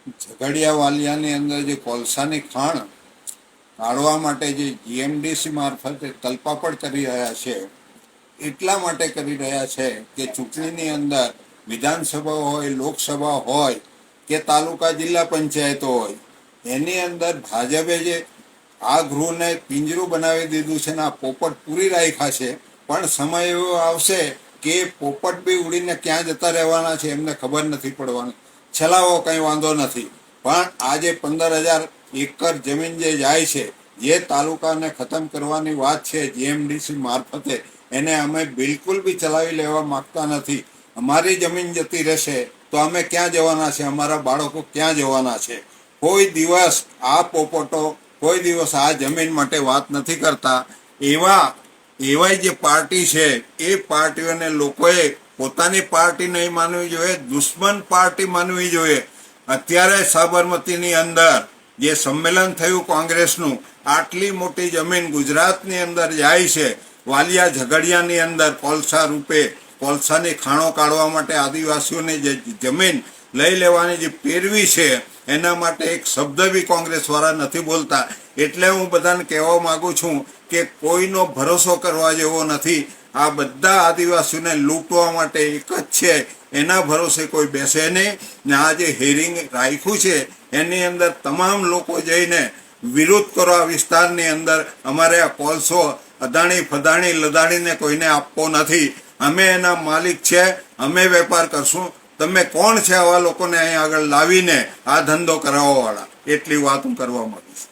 ઝઘડિયા વાલિયાની અંદર જે કોલસાની ખાણ કાઢવા માટે જે જીએમડીસી મારફતે તલપાપડ કરી રહ્યા છે, એટલા માટે કરી રહ્યા છે કે ચૂંટણીની અંદર વિધાનસભા હોય, લોકસભા હોય કે તાલુકા જિલ્લા પંચાયતો હોય, એની અંદર ભાજપે જે આ ગૃહને પિંજરું બનાવી દીધું છે ને આ પોપટ પૂરી રાખ્યા છે, પણ સમય એવો આવશે કે પોપટ બી ઉડીને ક્યાં જતા રહેવાના છે એમને ખબર નથી પડવાની. છેલ્લાઓ કંઈ વાંધો નથી, પણ આજે 15,000 એકર જમીન જે જાય છે, જે તાલુકાને ખતમ કરવાની વાત છે જીએમડીસી મારફતે, એને અમે બિલકુલ બી ચલાવી લેવા માંગતા નથી. અમારી જમીન જતી રહેશે તો અમે ક્યાં જવાના છે? અમારા બાળકો ક્યાં જવાના છે? કોઈ દિવસ આ પોપટો કોઈ દિવસ આ જમીન માટે વાત નથી કરતા. એવા જે પાર્ટી છે એ પાર્ટીઓને લોકોએ પોતાની પાર્ટી નહીં માનવી જોઈએ, દુશ્મન પાર્ટી માનવી જોઈએ. અત્યારે સાબરમતીની અંદર જે સંમેલન થયું કોંગ્રેસનું, આટલી મોટી જમીન ગુજરાતની અંદર જાય છે, વાલિયા ઝઘડિયાની અંદર કોલસા રૂપે કોલસાની ખાણો કાઢવા માટે આદિવાસીઓની જે જમીન લઈ લેવાની જે પેરવી છે, એના માટે એક શબ્દ બી કોંગ્રેસવાળા નથી બોલતા. એટલે હું બધાને કહેવા માગું છું કે કોઈનો ભરોસો કરવા જેવો નથી. આ બધા આદિવાસીઓને લૂંટવા માટે એક જ છે, એના ભરોસે કોઈ બેસે નહીં. ને આ જે હિયરિંગ રાખ્યું છે એની અંદર તમામ લોકો જઈને વિરોધ કરો. આ વિસ્તારની અંદર અમારે આ કોલસો અદાણી ફદાણી લદાણીને કોઈને આપવો નથી. અમે એના માલિક છે, અમે વેપાર કરશું. તમે કોણ છે આવા લોકોને અહીં આગળ લાવીને આ ધંધો કરાવવાવાળા? એટલી વાત હું કરવા માંગીશ.